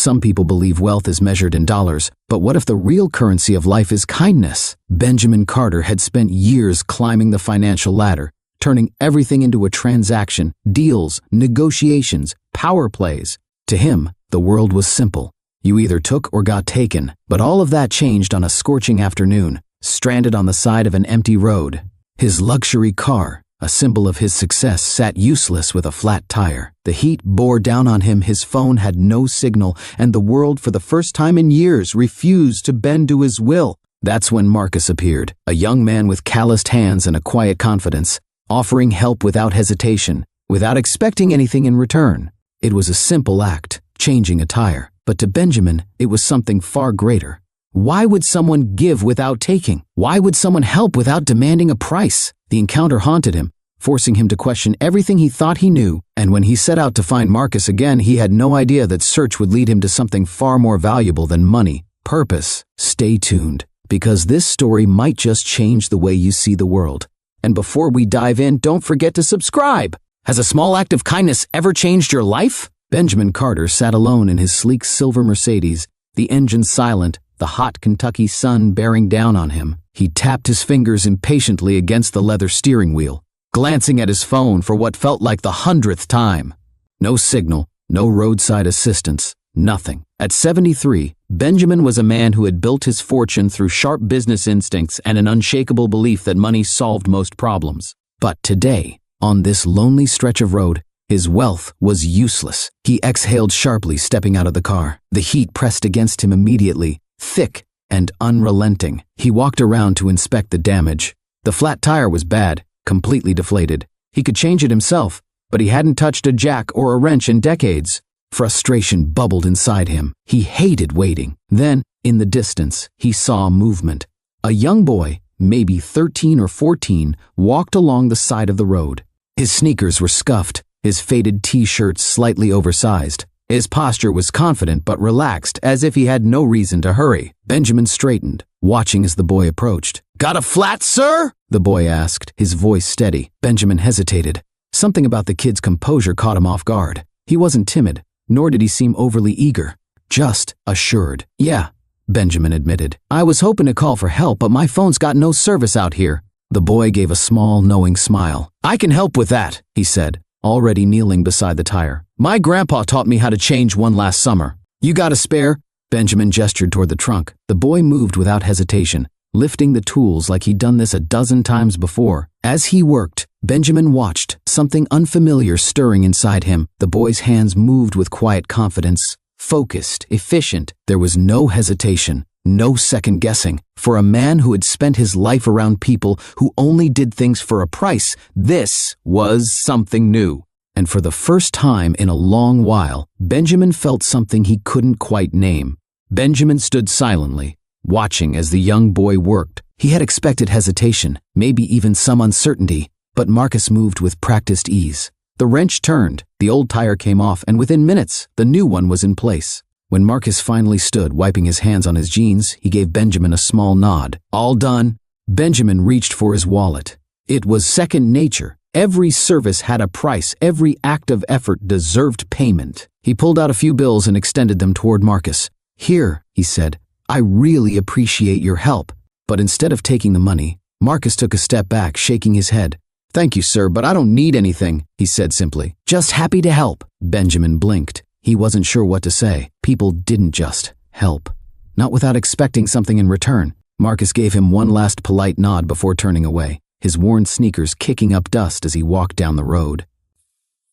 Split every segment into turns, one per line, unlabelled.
Some people believe wealth is measured in dollars, but what if the real currency of life is kindness? Benjamin Carter had spent years climbing the financial ladder, turning everything into a transaction, deals, negotiations, power plays. To him, the world was simple. You either took or got taken, but all of that changed on a scorching afternoon, stranded on the side of an empty road. His luxury car, a symbol of his success, sat useless with a flat tire. The heat bore down on him, his phone had no signal, and the world for the first time in years refused to bend to his will. That's when Marcus appeared, a young man with calloused hands and a quiet confidence, offering help without hesitation, without expecting anything in return. It was a simple act, changing a tire, but to Benjamin, it was something far greater. Why would someone give without taking? Why would someone help without demanding a price? The encounter haunted him, forcing him to question everything he thought he knew, and when he set out to find Marcus again, he had no idea that search would lead him to something far more valuable than money: purpose. Stay tuned, because this story might just change the way you see the world. And before we dive in, don't forget to subscribe. Has a small act of kindness ever changed your life? Benjamin Carter sat alone in his sleek silver Mercedes, the engine silent, the hot Kentucky sun bearing down on him. He tapped his fingers impatiently against the leather steering wheel, glancing at his phone for what felt like the 100th time. No signal, no roadside assistance, nothing. At 73, Benjamin was a man who had built his fortune through sharp business instincts and an unshakable belief that money solved most problems. But today, on this lonely stretch of road, his wealth was useless. He exhaled sharply, stepping out of the car. The heat pressed against him immediately, thick and unrelenting. He walked around to inspect the damage. The flat tire was bad, completely deflated. He could change it himself, but he hadn't touched a jack or a wrench in decades. Frustration bubbled inside him. He hated waiting. Then, in the distance, he saw movement. A young boy, maybe 13 or 14, walked along the side of the road. His sneakers were scuffed, his faded t-shirt slightly oversized. His posture was confident but relaxed, as if he had no reason to hurry. Benjamin straightened, watching as the boy approached. "Got a flat, sir?" the boy asked, his voice steady. Benjamin hesitated. Something about the kid's composure caught him off guard. He wasn't timid, nor did he seem overly eager, just assured. "Yeah," Benjamin admitted. "I was hoping to call for help, but my phone's got no service out here." The boy gave a small, knowing smile. "I can help with that," he said, already kneeling beside the tire. "My grandpa taught me how to change one last summer. You got a spare?" Benjamin gestured toward the trunk. The boy moved without hesitation, lifting the tools like he'd done this a dozen times before. As he worked, Benjamin watched, something unfamiliar stirring inside him. The boy's hands moved with quiet confidence, focused, efficient. There was no hesitation, no second guessing. For a man who had spent his life around people who only did things for a price, this was something new. And for the first time in a long while, Benjamin felt something he couldn't quite name. Benjamin stood silently, watching as the young boy worked. He had expected hesitation, maybe even some uncertainty, but Marcus moved with practiced ease. The wrench turned, the old tire came off, and within minutes, the new one was in place. When Marcus finally stood, wiping his hands on his jeans, he gave Benjamin a small nod. "All done." Benjamin reached for his wallet. It was second nature. Every service had a price. Every act of effort deserved payment. He pulled out a few bills and extended them toward Marcus. "Here," he said, "I really appreciate your help." But instead of taking the money, Marcus took a step back, shaking his head. "Thank you, sir, but I don't need anything," he said simply. "Just happy to help." Benjamin blinked. He wasn't sure what to say. People didn't just help, not without expecting something in return. Marcus gave him one last polite nod before turning away, his worn sneakers kicking up dust as he walked down the road.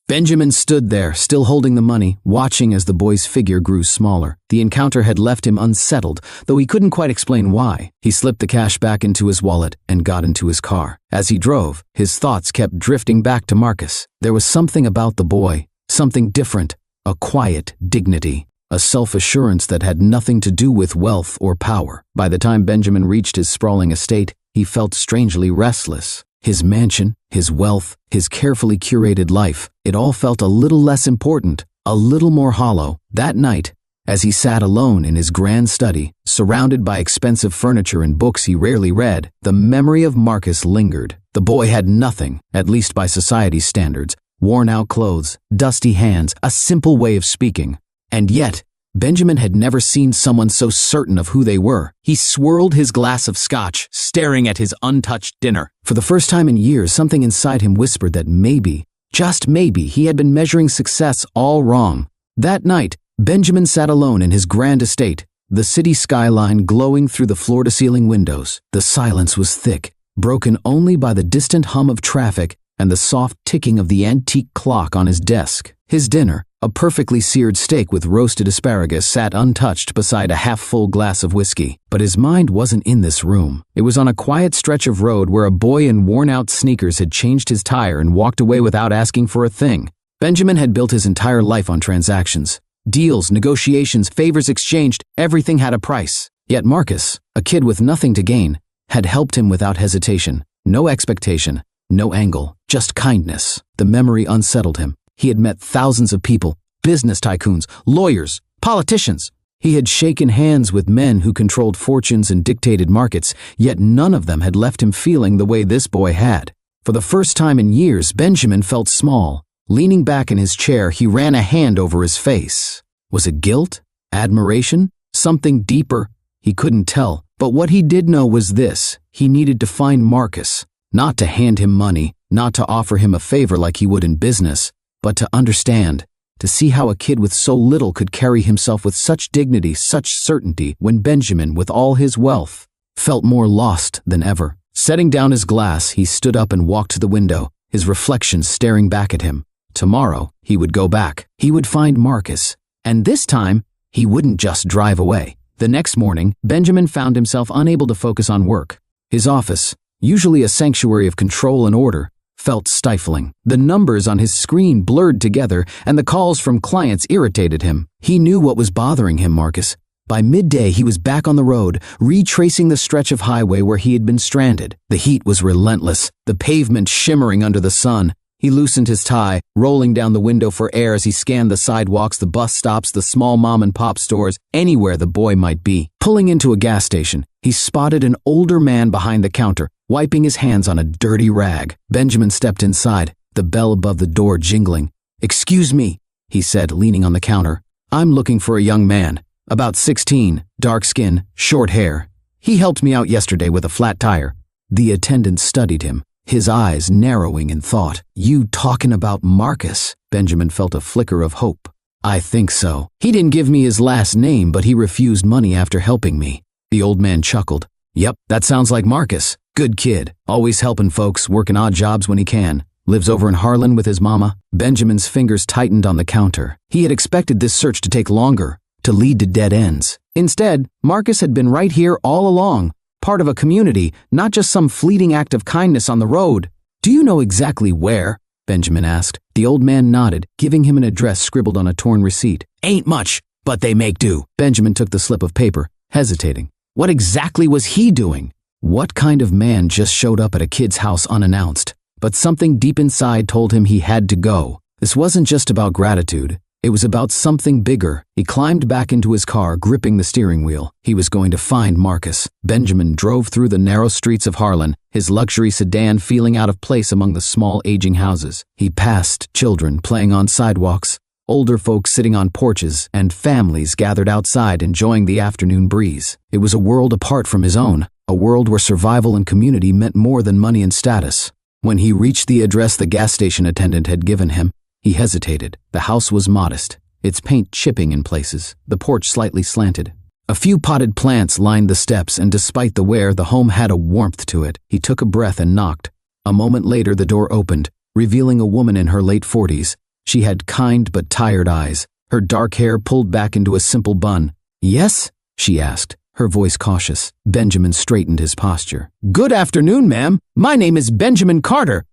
Benjamin stood there, still holding the money, watching as the boy's figure grew smaller. The encounter had left him unsettled, though he couldn't quite explain why. He slipped the cash back into his wallet and got into his car. As he drove, his thoughts kept drifting back to Marcus. There was something about the boy, something different, a quiet dignity, a self-assurance that had nothing to do with wealth or power. By the time Benjamin reached his sprawling estate, he felt strangely restless. His mansion, his wealth, his carefully curated life, it all felt a little less important, a little more hollow. That night, as he sat alone in his grand study, surrounded by expensive furniture and books he rarely read, the memory of Marcus lingered. The boy had nothing, at least by society's standards: worn-out clothes, dusty hands, a simple way of speaking. And yet, Benjamin had never seen someone so certain of who they were. He swirled his glass of scotch, staring at his untouched dinner. For the first time in years, something inside him whispered that maybe, just maybe, he had been measuring success all wrong. That night, Benjamin sat alone in his grand estate, the city skyline glowing through the floor-to-ceiling windows. The silence was thick, broken only by the distant hum of traffic and the soft ticking of the antique clock on his desk. His dinner, a perfectly seared steak with roasted asparagus, sat untouched beside a half-full glass of whiskey. But his mind wasn't in this room. It was on a quiet stretch of road where a boy in worn-out sneakers had changed his tire and walked away without asking for a thing. Benjamin had built his entire life on transactions. Deals, negotiations, favors exchanged, everything had a price. Yet Marcus, a kid with nothing to gain, had helped him without hesitation. No expectation, no angle, just kindness. The memory unsettled him. He had met thousands of people, business tycoons, lawyers, politicians. He had shaken hands with men who controlled fortunes and dictated markets, yet none of them had left him feeling the way this boy had. For the first time in years, Benjamin felt small. Leaning back in his chair, he ran a hand over his face. Was it guilt? Admiration? Something deeper? He couldn't tell. But what he did know was this: he needed to find Marcus, not to hand him money, not to offer him a favor like he would in business, but to understand, to see how a kid with so little could carry himself with such dignity, such certainty, when Benjamin, with all his wealth, felt more lost than ever. Setting down his glass, he stood up and walked to the window, his reflection staring back at him. Tomorrow, he would go back. He would find Marcus. And this time, he wouldn't just drive away. The next morning, Benjamin found himself unable to focus on work. His office, usually a sanctuary of control and order, felt stifling. The numbers on his screen blurred together, and the calls from clients irritated him. He knew what was bothering him, Marcus. By midday, he was back on the road, retracing the stretch of highway where he had been stranded. The heat was relentless, the pavement shimmering under the sun. He loosened his tie, rolling down the window for air as he scanned the sidewalks, the bus stops, the small mom-and-pop stores, anywhere the boy might be. Pulling into a gas station, he spotted an older man behind the counter, wiping his hands on a dirty rag. Benjamin stepped inside, the bell above the door jingling. "Excuse me," he said, leaning on the counter. "I'm looking for a young man, about 16, dark skin, short hair. He helped me out yesterday with a flat tire." The attendant studied him, his eyes narrowing in thought. "You talking about Marcus?" Benjamin felt a flicker of hope. "I think so. He didn't give me his last name, but he refused money after helping me." The old man chuckled. "Yep, that sounds like Marcus. Good kid, always helping folks, working odd jobs when he can. Lives over in Harlan with his mama." Benjamin's fingers tightened on the counter. He had expected this search to take longer, to lead to dead ends. Instead, Marcus had been right here all along, part of a community, not just some fleeting act of kindness on the road. "Do you know exactly where?" Benjamin asked. The old man nodded, giving him an address scribbled on a torn receipt. "Ain't much, but they make do." Benjamin took the slip of paper, hesitating. What exactly was he doing? What kind of man just showed up at a kid's house unannounced? But something deep inside told him he had to go. This wasn't just about gratitude. It was about something bigger. He climbed back into his car, gripping the steering wheel. He was going to find Marcus. Benjamin drove through the narrow streets of Harlan, his luxury sedan feeling out of place among the small, aging houses. He passed children playing on sidewalks, older folks sitting on porches, and families gathered outside enjoying the afternoon breeze. It was a world apart from his own, a world where survival and community meant more than money and status. When he reached the address the gas station attendant had given him, he hesitated. The house was modest, its paint chipping in places, the porch slightly slanted. A few potted plants lined the steps, and despite the wear, the home had a warmth to it. He took a breath and knocked. A moment later, the door opened, revealing a woman in her late 40s. She had kind but tired eyes, her dark hair pulled back into a simple bun. "Yes?" she asked, her voice cautious. Benjamin straightened his posture. "Good afternoon, ma'am. My name is Benjamin Carter.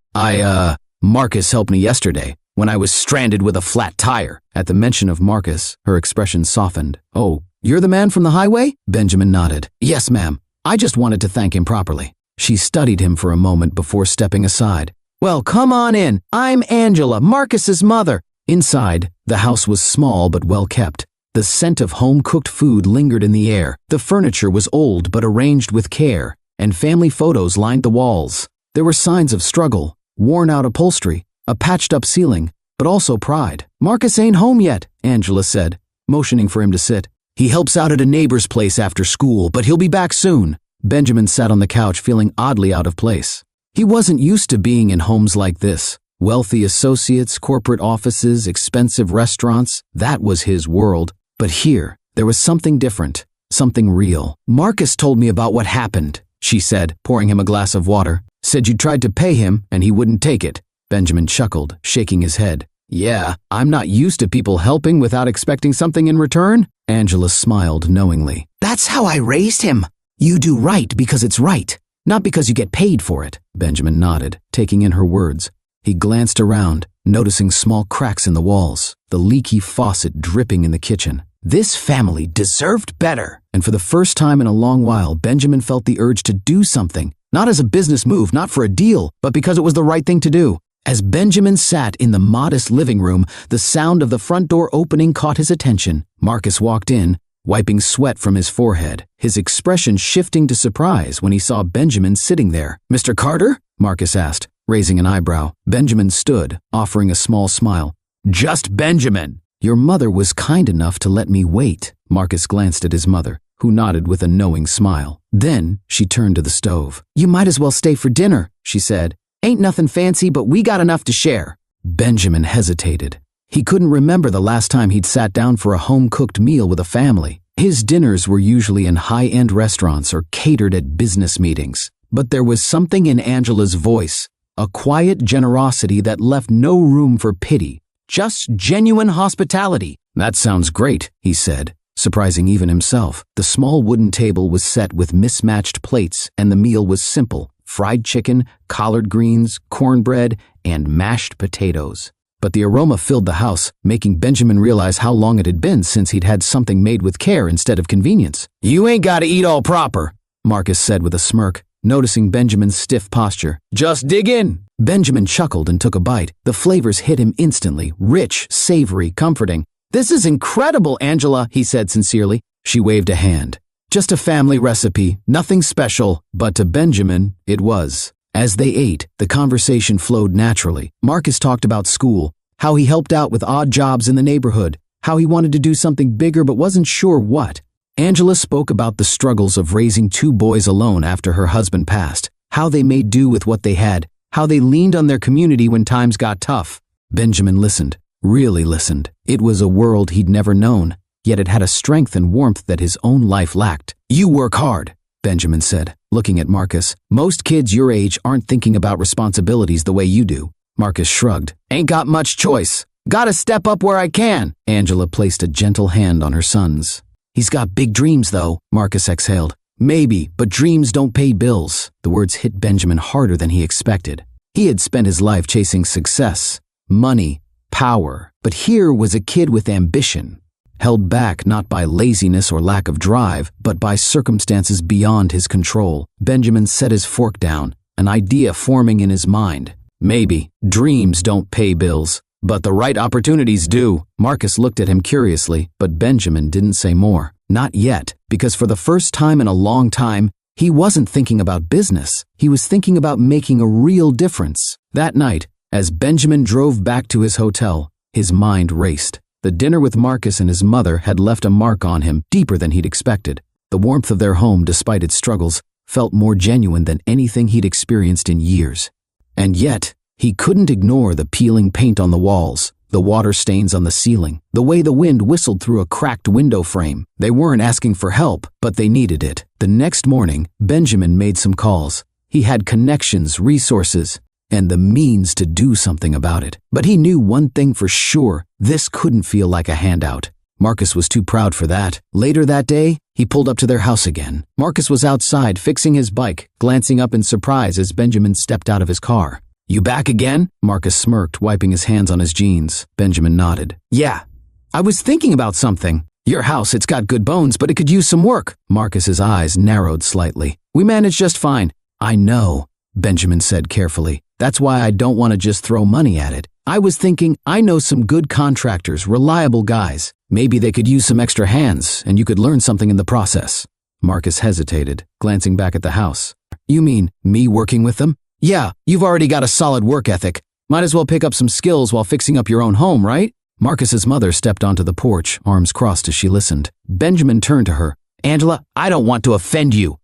Marcus helped me yesterday, when I was stranded with a flat tire." At the mention of Marcus, her expression softened. "Oh, you're the man from the highway?" Benjamin nodded. "Yes, ma'am. I just wanted to thank him properly." She studied him for a moment before stepping aside. "Well, come on in. I'm Angela, Marcus's mother." Inside, the house was small but well kept. The scent of home-cooked food lingered in the air. The furniture was old but arranged with care, and family photos lined the walls. There were signs of struggle, worn-out upholstery, a patched-up ceiling, but also pride. "Marcus ain't home yet," Angela said. motioning for him to sit. "He helps out at a neighbor's place after school, but he'll be back soon." Benjamin sat on the couch feeling oddly out of place. He wasn't used to being in homes like this. Wealthy associates, corporate offices, expensive restaurants, that was his world. But here, there was something different, something real. "Marcus told me about what happened," she said, pouring him a glass of water. "Said you tried to pay him and he wouldn't take it." Benjamin chuckled, shaking his head. "Yeah, I'm not used to people helping without expecting something in return." Angela smiled knowingly. "That's how I raised him. You do right because it's right, not because you get paid for it." Benjamin nodded, taking in her words. He glanced around, noticing small cracks in the walls, the leaky faucet dripping in the kitchen. This family deserved better. And for the first time in a long while, Benjamin felt the urge to do something, not as a business move, not for a deal, but because it was the right thing to do. As Benjamin sat in the modest living room, the sound of the front door opening caught his attention. Marcus walked in, wiping sweat from his forehead, his expression shifting to surprise when he saw Benjamin sitting there. "Mr. Carter?" Marcus asked, raising an eyebrow. Benjamin stood, offering a small smile. "Just Benjamin." "Your mother was kind enough to let me wait." Marcus glanced at his mother, who nodded with a knowing smile. Then she turned to the stove. "You might as well stay for dinner," she said. "Ain't nothing fancy, but we got enough to share." Benjamin hesitated. He couldn't remember the last time he'd sat down for a home-cooked meal with a family. His dinners were usually in high-end restaurants or catered at business meetings. But there was something in Angela's voice, a quiet generosity that left no room for pity, just genuine hospitality. "That sounds great," he said, surprising even himself. The small wooden table was set with mismatched plates, and the meal was simple: fried chicken, collard greens, cornbread, and mashed potatoes. But the aroma filled the house, making Benjamin realize how long it had been since he'd had something made with care instead of convenience. "You ain't gotta eat all proper," Marcus said with a smirk, noticing Benjamin's stiff posture. "Just dig in." Benjamin chuckled and took a bite. The flavors hit him instantly, rich, savory, comforting. "This is incredible, Angela," he said sincerely. She waved a hand. "Just a family recipe, nothing special," but to Benjamin, it was. As they ate, the conversation flowed naturally. Marcus talked about school, how he helped out with odd jobs in the neighborhood, how he wanted to do something bigger but wasn't sure what. Angela spoke about the struggles of raising 2 boys alone after her husband passed, how they made do with what they had, how they leaned on their community when times got tough. Benjamin listened, really listened. It was a world he'd never known, yet it had a strength and warmth that his own life lacked. "You work hard," Benjamin said, looking at Marcus. "Most kids your age aren't thinking about responsibilities the way you do." Marcus shrugged. "Ain't got much choice. Gotta step up where I can." Angela placed a gentle hand on her son's. "He's got big dreams, though," Marcus exhaled. "Maybe, but dreams don't pay bills." The words hit Benjamin harder than he expected. He had spent his life chasing success, money, power. But here was a kid with ambition, held back not by laziness or lack of drive, but by circumstances beyond his control. Benjamin set his fork down, an idea forming in his mind. Maybe dreams don't pay bills, but the right opportunities do. Marcus looked at him curiously, but Benjamin didn't say more. Not yet, because for the first time in a long time, he wasn't thinking about business. He was thinking about making a real difference. That night, as Benjamin drove back to his hotel, his mind raced. The dinner with Marcus and his mother had left a mark on him deeper than he'd expected. The warmth of their home, despite its struggles, felt more genuine than anything he'd experienced in years. And yet, he couldn't ignore the peeling paint on the walls, the water stains on the ceiling, the way the wind whistled through a cracked window frame. They weren't asking for help, but they needed it. The next morning, Benjamin made some calls. He had connections, resources, and the means to do something about it. But he knew one thing for sure: this couldn't feel like a handout. Marcus was too proud for that. Later that day, he pulled up to their house again. Marcus was outside fixing his bike, glancing up in surprise as Benjamin stepped out of his car. "You back again?" Marcus smirked, wiping his hands on his jeans. Benjamin nodded. "Yeah. I was thinking about something. Your house, it's got good bones, but it could use some work." Marcus's eyes narrowed slightly. "We managed just fine." "I know," Benjamin said carefully. "That's why I don't want to just throw money at it. I was thinking, I know some good contractors, reliable guys. Maybe they could use some extra hands, and you could learn something in the process." Marcus hesitated, glancing back at the house. "You mean me working with them?" "Yeah, you've already got a solid work ethic. Might as well pick up some skills while fixing up your own home, right?" Marcus's mother stepped onto the porch, arms crossed as she listened. Benjamin turned to her. "Angela, I don't want to offend you.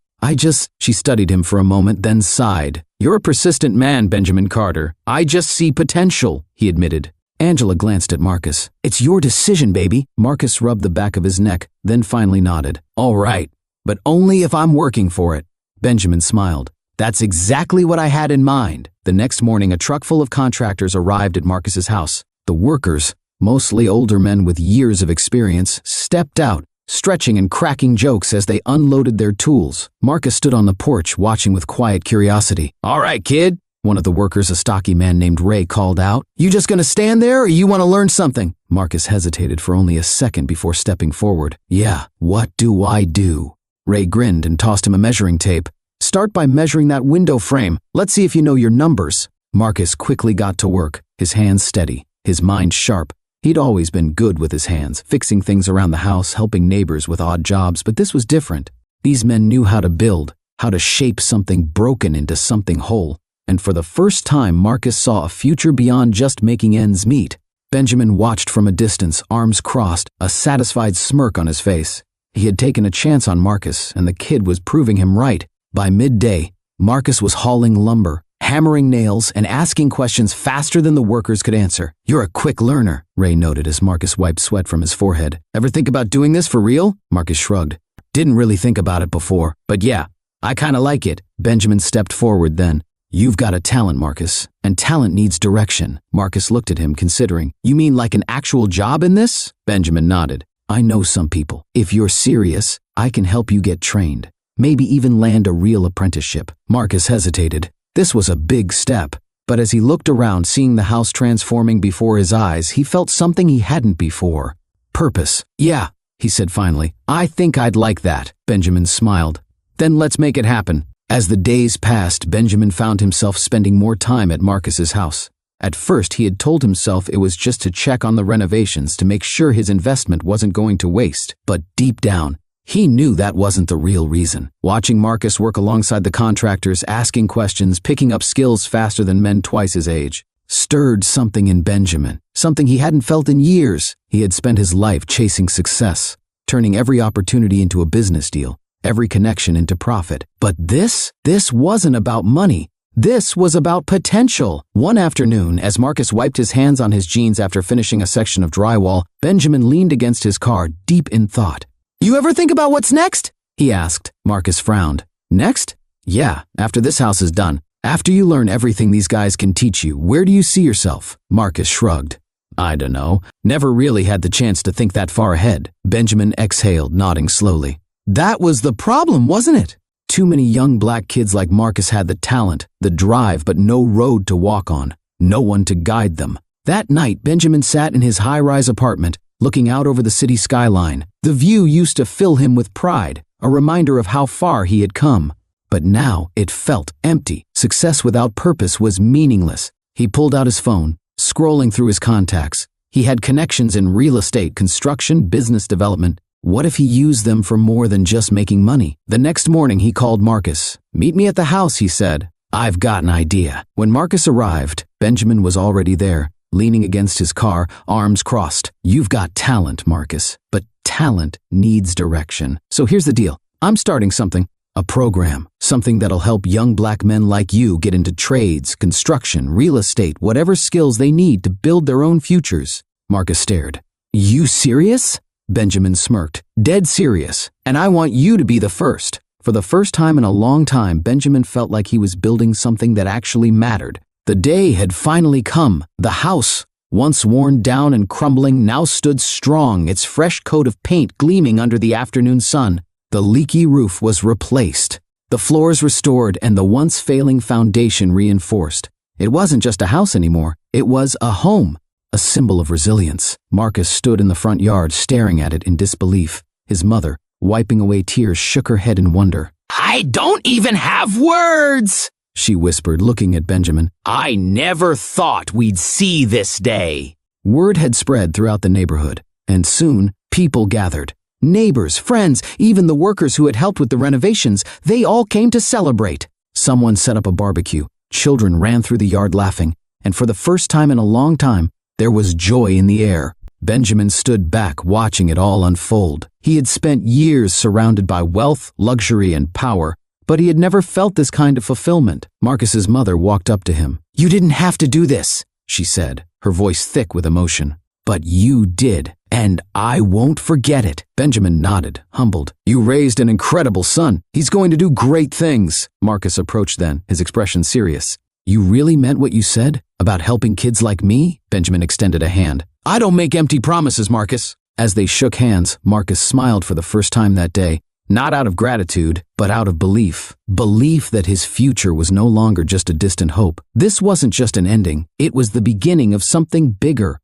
She studied him for a moment, then sighed. "You're a persistent man, Benjamin Carter. I just see potential," he admitted. Angela glanced at Marcus. "It's your decision, baby." Marcus rubbed the back of his neck, then finally nodded. "All right, but only if I'm working for it." Benjamin smiled. "That's exactly what I had in mind." The next morning, a truck full of contractors arrived at Marcus's house. The workers, mostly older men with years of experience, stepped out, stretching and cracking jokes as they unloaded their tools. Marcus stood on the porch, watching with quiet curiosity. "All right, kid," one of the workers, a stocky man named Ray, called out. "You just gonna stand there or you want to learn something?" Marcus hesitated for only a second before stepping forward. "Yeah, what do I do?" Ray grinned and tossed him a measuring tape. "Start by measuring that window frame. Let's see if you know your numbers." Marcus quickly got to work, his hands steady, his mind sharp. He'd always been good with his hands, fixing things around the house, helping neighbors with odd jobs, but this was different. These men knew how to build, how to shape something broken into something whole. And for the first time, Marcus saw a future beyond just making ends meet. Benjamin watched from a distance, arms crossed, a satisfied smirk on his face. He had taken a chance on Marcus, and the kid was proving him right. By midday, Marcus was hauling lumber, hammering nails, and asking questions faster than the workers could answer. "You're a quick learner," Ray noted as Marcus wiped sweat from his forehead. "Ever think about doing this for real?" Marcus shrugged. "Didn't really think about it before, but yeah, I kinda like it." Benjamin stepped forward then. "You've got a talent, Marcus, and talent needs direction." Marcus looked at him, considering. "You mean like an actual job in this?" Benjamin nodded. "I know some people. If you're serious, I can help you get trained. Maybe even land a real apprenticeship." Marcus hesitated. This was a big step, but as he looked around, seeing the house transforming before his eyes, he felt something he hadn't before. Purpose. "Yeah," he said finally. "I think I'd like that." Benjamin smiled. "Then let's make it happen." As the days passed, Benjamin found himself spending more time at Marcus's house. At first, he had told himself it was just to check on the renovations to make sure his investment wasn't going to waste. But deep down, he knew that wasn't the real reason. Watching Marcus work alongside the contractors, asking questions, picking up skills faster than men twice his age, stirred something in Benjamin, something he hadn't felt in years. He had spent his life chasing success, turning every opportunity into a business deal, every connection into profit. But this wasn't about money. This was about potential. One afternoon, as Marcus wiped his hands on his jeans after finishing a section of drywall, Benjamin leaned against his car, deep in thought. "You ever think about what's next?" he asked. Marcus frowned. "Next? Yeah, after this house is done. After you learn everything these guys can teach you, where do you see yourself?" Marcus shrugged. "I don't know. Never really had the chance to think that far ahead." Benjamin exhaled, nodding slowly. "That was the problem, wasn't it? Too many young black kids like Marcus had the talent, the drive, but no road to walk on, no one to guide them." That night, Benjamin sat in his high-rise apartment, looking out over the city skyline. The view used to fill him with pride, a reminder of how far he had come. But now it felt empty. Success without purpose was meaningless. He pulled out his phone, scrolling through his contacts. He had connections in real estate, construction, business development. What if he used them for more than just making money? The next morning he called Marcus. "Meet me at the house," he said. "I've got an idea." When Marcus arrived, Benjamin was already there, leaning against his car, arms crossed. "You've got talent, Marcus, but talent needs direction. So here's the deal. I'm starting something, a program, something that'll help young black men like you get into trades, construction, real estate, whatever skills they need to build their own futures." Marcus stared. "You serious?" Benjamin smirked. "Dead serious. And I want you to be the first." For the first time in a long time, Benjamin felt like he was building something that actually mattered. The day had finally come. The house, once worn down and crumbling, now stood strong, its fresh coat of paint gleaming under the afternoon sun. The leaky roof was replaced, the floors restored, and the once failing foundation reinforced. It wasn't just a house anymore. It was a home, a symbol of resilience. Marcus stood in the front yard, staring at it in disbelief. His mother, wiping away tears, shook her head in wonder. "I don't even have words," she whispered, looking at Benjamin. "I never thought we'd see this day." Word had spread throughout the neighborhood, and soon people gathered. Neighbors, friends, even the workers who had helped with the renovations, they all came to celebrate. Someone set up a barbecue. Children ran through the yard laughing, and for the first time in a long time, there was joy in the air. Benjamin stood back, watching it all unfold. He had spent years surrounded by wealth, luxury, and power, but he had never felt this kind of fulfillment. Marcus's mother walked up to him. "You didn't have to do this," she said, her voice thick with emotion. "But you did, and I won't forget it." Benjamin nodded, humbled. "You raised an incredible son. He's going to do great things." Marcus approached then, his expression serious. "You really meant what you said about helping kids like me?" Benjamin extended a hand. "I don't make empty promises, Marcus." As they shook hands, Marcus smiled for the first time that day, not out of gratitude, but out of belief. Belief that his future was no longer just a distant hope. This wasn't just an ending, it was the beginning of something bigger,